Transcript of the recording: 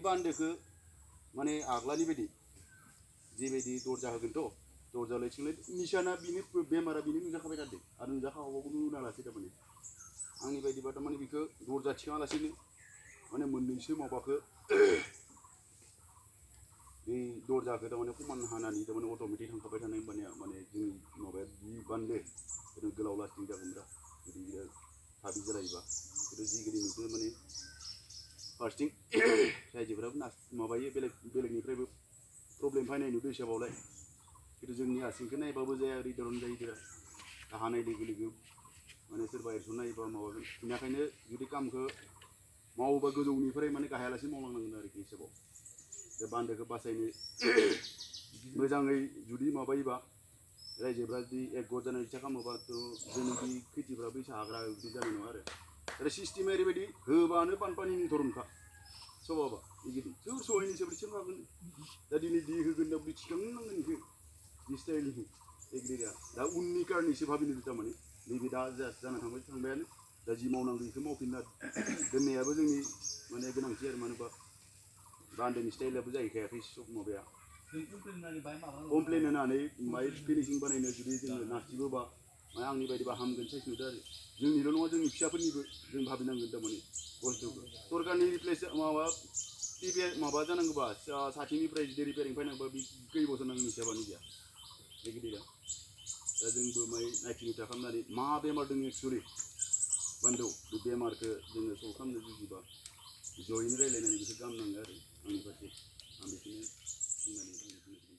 बान्दोखौ माने आग्लानि बायदि जेबायदि दरजा होगोनथ' दरजा लैथिंलाय निशाना बिनि बेमारा बिनि नुजाखाबाय थादों आरो नुजाखाबाबो नुनालासै थारमाने आंनि बायदिबा थारमाने बिखौ दरजा थिखाङालासिनो माने मोननैसो माबाखौ बे दरजाखौ थारमाने समान हानानै थारमाने अट'मेटिक थांखाबाय थानाय होनबानिया माने जोंनि माबाया जि बान्दो ओरैनो गोलाव लास्टिं जागोनब्रा जुदि थाबि जालायोबा खिन्थु जिगिरि नुदों माने फार्स्टिं रायजोफोराबो माबायो बेलेगनिफ्रायबो प्रब्लेम फैनाय नुदों हिसाबावलाय खिन्थु जोंनि आसिंखौ नायबाबो जाया रिटार्न जायो हानाय लोगो लोगो माने सोरबा एरसन नायोबा माबागोन बेनिखायनो जुदि कामखौ मावोबा गोजौनिफ्राय माने गाहायालासे मावलांनांगोन आरोखि हिसाबाव बे बान्दोखौ बासायनो मोजाङै जुदि माबायोबा रायजोफ्रा जुदि एक गट जानाय इच्छा खालामोबाथ' जोंनि बे खेथिफ्राबो एसे हाग्रा बिदि जानाय नङा आरो सिस्टेमा ओरैबायदि होबानो बानपानिनि धरनखा सबाबा बिदि सोर सहायनि सोर बिसोर मागोन दा दिनै दै होगोन दा थिखांनांगोन बेखौ बि स्टाइलनि एग्रिया दा उननि कारनिसो भाबिनो थारमाने नैबे दा जाना थांबायानो दा जि मावनांगौ बेखौ मावफिनना दोननायाबो जोंनि माने गोनांथि आरो मानोबा बान्दोनि स्टाइलाबो जाहैखायाखै सब माबाया कमप्लेन होनानै माइ फिनिशिं बानायनो जुदि जोङो नारसिबोबा माने आंनि बायदिबा हामगोन साइस नुदों आरो जोंनिल' नङा जोंनि फिसाफोरनिबो जों भाबिनांगोन थारमाने बुस्थुखौ सरकारनि रिप्लेस माबा जानांगौबा साथिनिफ्राय जुदि रिपेयारिं फैनांगौबा बे खै बोसोर नांगौ हिसाबानो गैया बे गिदिरा दा जोंबो माइ नायथिनुथा खालामनानै मा बेमार दङ एक्सुवेलि बान्दोआव बे बेमारखौ जोङो सल्भ खालामनो जुजिबा जयैनो रायज्लायनानै बिसोर गाहाम नाङो आरो आंनि फारसे आं बेखौनो बुंनानै